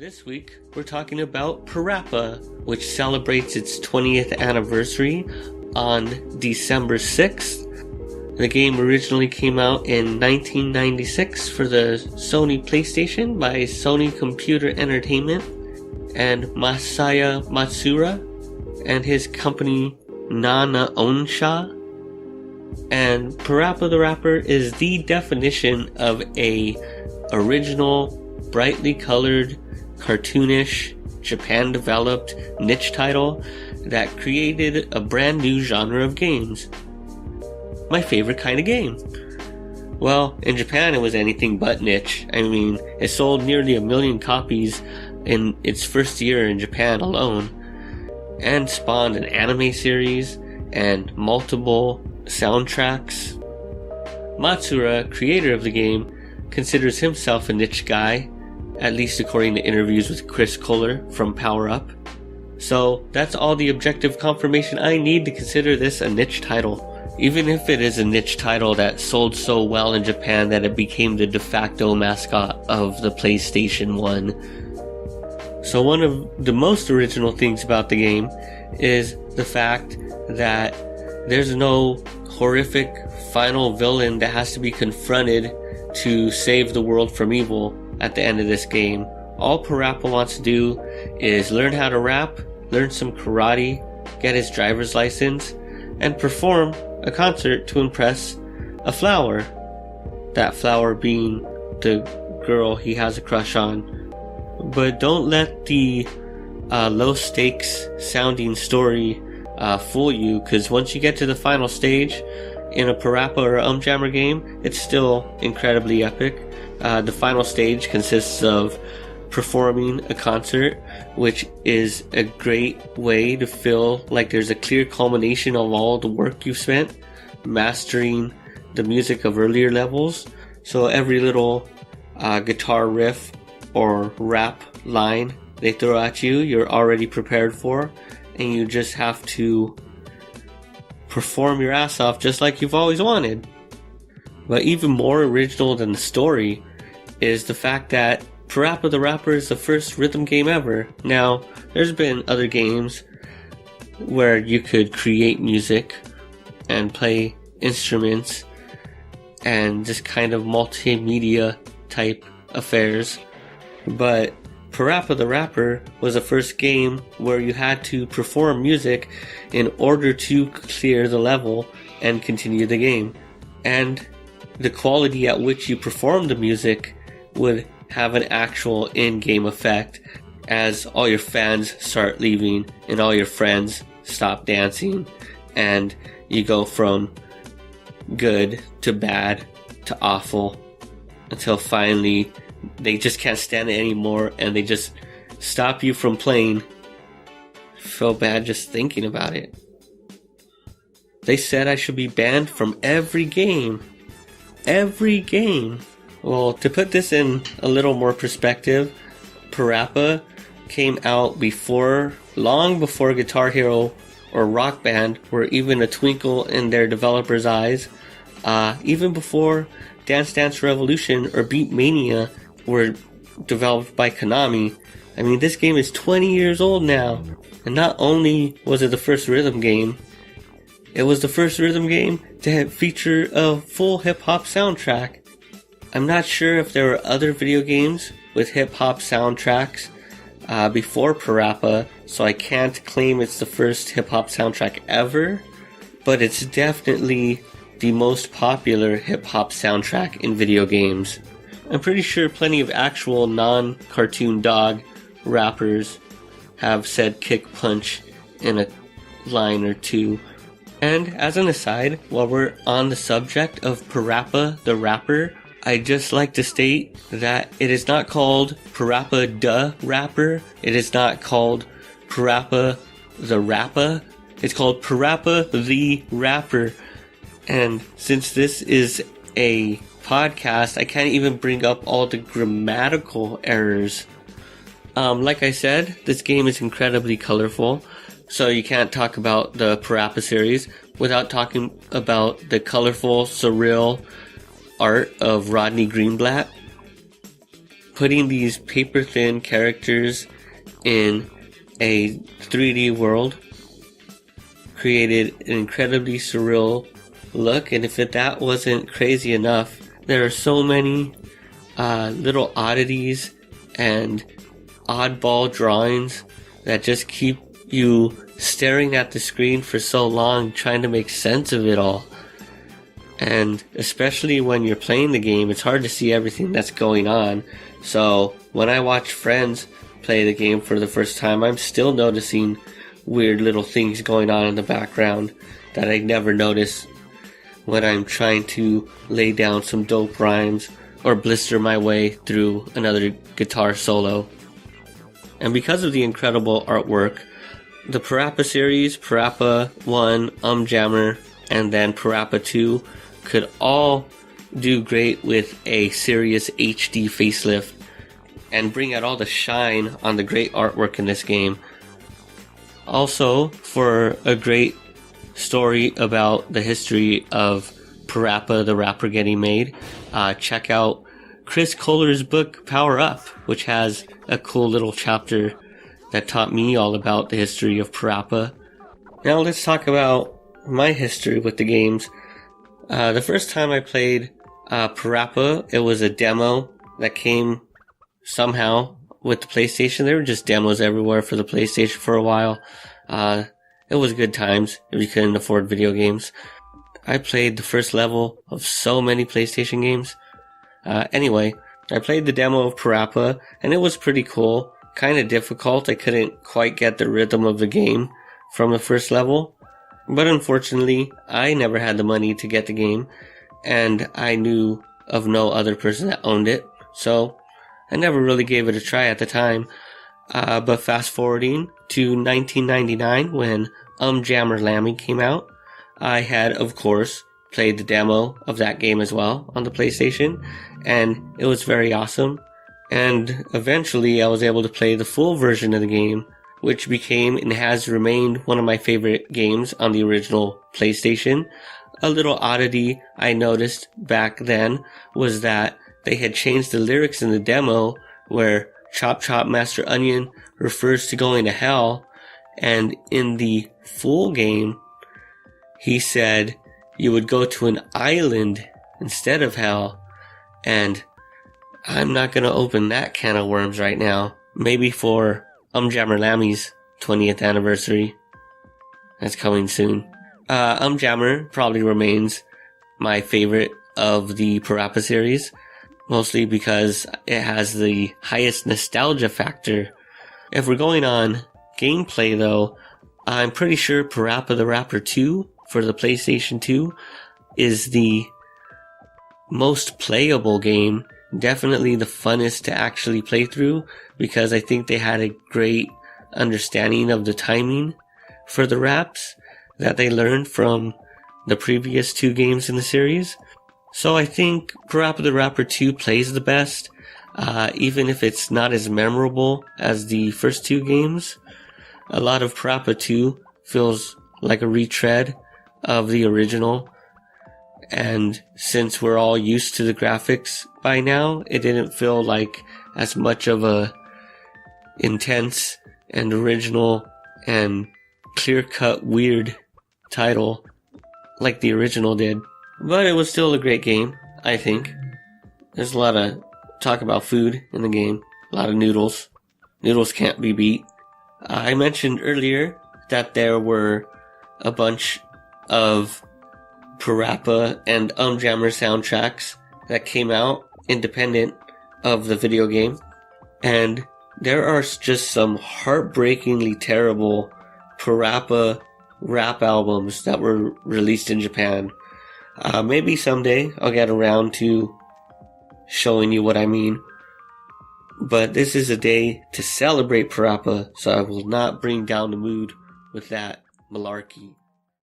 This week, we're talking about Parappa, which celebrates its 20th anniversary on December 6th. The game originally came out in 1996 for the Sony PlayStation by Sony Computer Entertainment and Masaya Matsuura and his company Nana Onsha. And Parappa the Rapper is the definition of a original, brightly colored, cartoonish, Japan-developed niche title that created a brand new genre of games. My favorite kind of game. Well, in Japan it was anything but niche. I mean, it sold nearly 1 million copies in its first year in Japan alone, and spawned an anime series and multiple soundtracks. Matsuura, creator of the game, considers himself a niche guy, at least according to interviews with Chris Kohler from Power Up. So that's all the objective confirmation I need to consider this a niche title. Even if it is a niche title that sold so well in Japan that it became the de facto mascot of the PlayStation 1. So one of the most original things about the game is the fact that there's no horrific final villain that has to be confronted to save the world from evil at the end of this game. All Parappa wants to do is learn how to rap, learn some karate, get his driver's license, and perform a concert to impress a flower. That flower being the girl he has a crush on. But don't let the low stakes sounding story fool you, because once you get to the final stage in a Parappa or Jammer game, it's still incredibly epic. The final stage consists of performing a concert, which is a great way to feel like there's a clear culmination of all the work you've spent mastering the music of earlier levels. So every little guitar riff or rap line they throw at you, you're already prepared for, and you just have to perform your ass off just like you've always wanted. But even more original than the story is the fact that Parappa the Rapper is the first rhythm game ever. Now, there's been other games where you could create music and play instruments and just kind of multimedia type affairs, but Parappa the Rapper was the first game where you had to perform music in order to clear the level and continue the game. And the quality at which you performed the music would have an actual in-game effect as all your fans start leaving and all your friends stop dancing, and you go from good to bad to awful until finally they just can't stand it anymore and they just stop you from playing. I feel bad just thinking about it. They said I should be banned from every game. Every game. Well, to put this in a little more perspective, Parappa came out long before Guitar Hero or Rock Band were even a twinkle in their developers' eyes. Even before Dance Dance Revolution or Beat Mania were developed by Konami. I mean, this game is 20 years old now. And not only was it the first rhythm game, it was the first rhythm game to feature a full hip-hop soundtrack. I'm not sure if there were other video games with hip-hop soundtracks before Parappa, so I can't claim it's the first hip-hop soundtrack ever, but it's definitely the most popular hip-hop soundtrack in video games. I'm pretty sure plenty of actual non-cartoon dog rappers have said kick punch in a line or two. And as an aside, while we're on the subject of Parappa the Rapper, I'd just like to state that it is not called Parappa the Rapper. It is not called Parappa the Rappa. It's called Parappa the Rapper. And since this is a podcast, I can't even bring up all the grammatical errors. Like I said, this game is incredibly colorful, so you can't talk about the Parappa series without talking about the colorful, surreal art of Rodney Greenblatt. putting these paper-thin characters in a 3D world created an incredibly surreal look. And if that wasn't crazy enough, there are so many little oddities and oddball drawings that just keep you staring at the screen for so long trying to make sense of it all. And especially when you're playing the game, it's hard to see everything that's going on. So when I watch friends play the game for the first time, I'm still noticing weird little things going on in the background that I never notice when I'm trying to lay down some dope rhymes or blister my way through another guitar solo. And because of the incredible artwork, the Parappa series, Parappa 1, Jammer, and then Parappa 2 could all do great with a serious HD facelift and bring out all the shine on the great artwork in this game. Also, for a great story about the history of Parappa the rapper getting made, check out Chris Kohler's book Power Up, which has a cool little chapter that taught me all about the history of Parappa. Now let's talk about my history with the games. The first time I played Parappa, it was a demo that came somehow with the PlayStation. There were just demos everywhere for the PlayStation for a while. It was good times if you couldn't afford video games. I played the first level of so many PlayStation games. Anyway, I played the demo of Parappa, and it was pretty cool. Kind of difficult. I couldn't quite get the rhythm of the game from the first level. But unfortunately, I never had the money to get the game, and I knew of no other person that owned it, so I never really gave it a try at the time. But fast forwarding to 1999 when Jammer Lammy came out, I had, of course, played the demo of that game as well on the PlayStation, and it was very awesome. And eventually I was able to play the full version of the game, which became and has remained one of my favorite games on the original PlayStation. A little oddity I noticed back then was that they had changed the lyrics in the demo where Chop Chop Master Onion refers to going to hell, and in the full game he said you would go to an island instead of hell. And I'm not going to open that can of worms right now. Maybe for Jammer Lammy's 20th anniversary. That's coming soon. Jammer probably remains my favorite of the Parappa series, mostly because it has the highest nostalgia factor. If we're going on gameplay though, I'm pretty sure Parappa the Rapper 2 for the PlayStation 2 is the most playable game. Definitely the funnest to actually play through, because I think they had a great understanding of the timing for the raps that they learned from the previous two games in the series. So I think Parappa the Rapper 2 plays the best, even if it's not as memorable as the first two games. A lot of Parappa 2 feels like a retread of the original, and since we're all used to the graphics by now, it didn't feel like as much of a intense and original and clear-cut weird title like the original did. But it was still a great game, I think. There's a lot of talk about food in the game. A lot of noodles. Noodles can't be beat. I mentioned earlier that there were a bunch of Parappa and Jammer soundtracks that came out independent of the video game. And there are just some heartbreakingly terrible Parappa rap albums that were released in Japan. Maybe someday I'll get around to showing you what I mean. But this is a day to celebrate Parappa, so I will not bring down the mood with that malarkey.